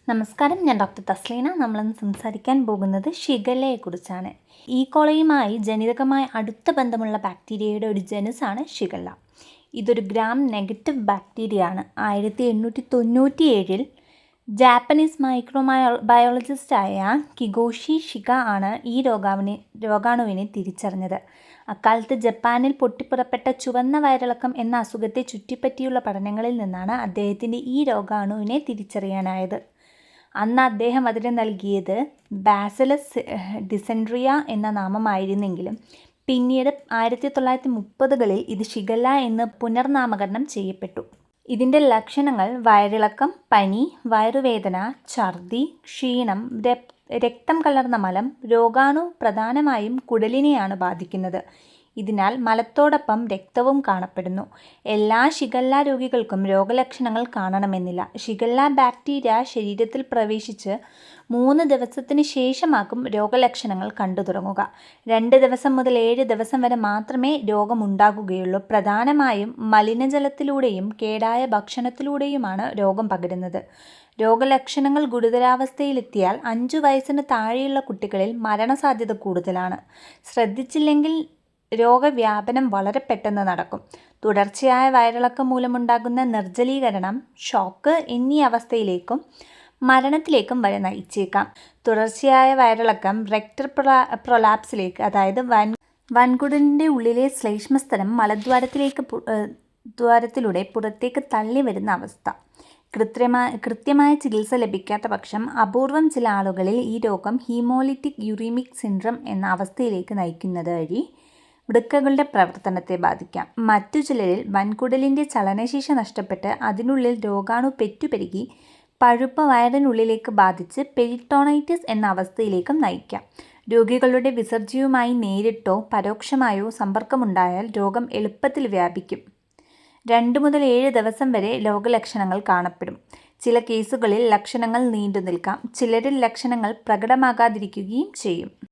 നമസ്കാരം, ഞാൻ ഡോക്ടർ തസ്ലീന. നമ്മളിന്ന് സംസാരിക്കാൻ പോകുന്നത് ഷിഗല്ലയെക്കുറിച്ചാണ്. കോളയുമായി ജനിതകമായി അടുത്ത ബന്ധമുള്ള ബാക്ടീരിയയുടെ ഒരു ജനുസാണ് ഷിഗല്ല. ഇതൊരു ഗ്രാം നെഗറ്റീവ് ബാക്ടീരിയ ആണ്. 1897 ജാപ്പനീസ് ബയോളജിസ്റ്റായ കിഗോഷി ഷിക ആണ് ഈ രോഗാണുവിനെ തിരിച്ചറിഞ്ഞത്. അക്കാലത്ത് ജപ്പാനിൽ പൊട്ടിപ്പുറപ്പെട്ട ചുവന്ന വയറിളക്കം എന്ന അസുഖത്തെ ചുറ്റിപ്പറ്റിയുള്ള പഠനങ്ങളിൽ നിന്നാണ് അദ്ദേഹത്തിന് ഈ രോഗാണുവിനെ തിരിച്ചറിയാനായത്. അന്ന് അദ്ദേഹം അതിന് നൽകിയത് ബാസിലസ് ഡിസെൻട്രിയ എന്ന നാമമായിരുന്നെങ്കിലും പിന്നീട് 1930കളിൽ ഇത് ഷിഗല്ല എന്ന് പുനർനാമകരണം ചെയ്യപ്പെട്ടു. ഇതിൻ്റെ ലക്ഷണങ്ങൾ വയറിളക്കം, പനി, വയറുവേദന, ഛർദി, ക്ഷീണം, രക്തം കലർന്ന മലം. രോഗാണു പ്രധാനമായും കുടലിനെയാണ് ബാധിക്കുന്നത്. ഇതിനാൽ മലത്തോടൊപ്പം രക്തവും കാണപ്പെടുന്നു. എല്ലാ ഷിഗല്ല രോഗികൾക്കും രോഗലക്ഷണങ്ങൾ കാണണമെന്നില്ല. ഷിഗല്ല ബാക്ടീരിയ ശരീരത്തിൽ പ്രവേശിച്ച് 3 ദിവസത്തിന് ശേഷമാകും രോഗലക്ഷണങ്ങൾ കണ്ടു തുടങ്ങുക. 2 ദിവസം മുതൽ 7 ദിവസം വരെ മാത്രമേ രോഗമുണ്ടാകുകയുള്ളൂ. പ്രധാനമായും മലിനജലത്തിലൂടെയും കേടായ ഭക്ഷണത്തിലൂടെയുമാണ് രോഗം പകരുന്നത്. രോഗലക്ഷണങ്ങൾ ഗുരുതരാവസ്ഥയിലെത്തിയാൽ 5 വയസ്സിന് താഴെയുള്ള കുട്ടികളിൽ മരണസാധ്യത കൂടുതലാണ്. ശ്രദ്ധിച്ചില്ലെങ്കിൽ രോഗവ്യാപനം വളരെ പെട്ടെന്ന് നടക്കും. തുടർച്ചയായ വയറിളക്കം മൂലമുണ്ടാകുന്ന നിർജ്ജലീകരണം, ഷോക്ക് എന്നീ അവസ്ഥയിലേക്കും മരണത്തിലേക്കും വരെ നയിച്ചേക്കാം. തുടർച്ചയായ വയറിളക്കം റെക്ടൽ പ്രൊലാപ്സിലേക്ക്, അതായത് വൻകുടലിൻ്റെ ഉള്ളിലെ ശ്ലേഷ്മസ്തരം മലദ്വാരത്തിലൂടെ പുറത്തേക്ക് തള്ളി വരുന്ന അവസ്ഥ. കൃത്യമായ ചികിത്സ ലഭിക്കാത്ത പക്ഷം അപൂർവം ചില ആളുകളിൽ ഈ രോഗം ഹീമോലിറ്റിക് യൂറീമിക് സിൻഡ്രം എന്ന അവസ്ഥയിലേക്ക് നയിക്കുന്നത് വഴി വൃക്കകളുടെ പ്രവർത്തനത്തെ ബാധിക്കാം. മറ്റു ചിലരിൽ വൻകുടലിൻ്റെ ചലനശേഷി നഷ്ടപ്പെട്ട് അതിനുള്ളിൽ രോഗാണു പെറ്റുപെരുകി പഴുപ്പ് വയറിനുള്ളിലേക്ക് ബാധിച്ച് പെരിറ്റോണൈറ്റിസ് എന്ന അവസ്ഥയിലേക്കും നയിക്കാം. രോഗികളുടെ വിസർജ്യവുമായി നേരിട്ടോ പരോക്ഷമായോ സമ്പർക്കമുണ്ടായാൽ രോഗം എളുപ്പത്തിൽ വ്യാപിക്കും. 2 മുതൽ 7 ദിവസം വരെ രോഗലക്ഷണങ്ങൾ കാണപ്പെടും. ചില കേസുകളിൽ ലക്ഷണങ്ങൾ നീണ്ടു നിൽക്കാം. ചിലരിൽ ലക്ഷണങ്ങൾ പ്രകടമാകാതിരിക്കുകയും ചെയ്യും.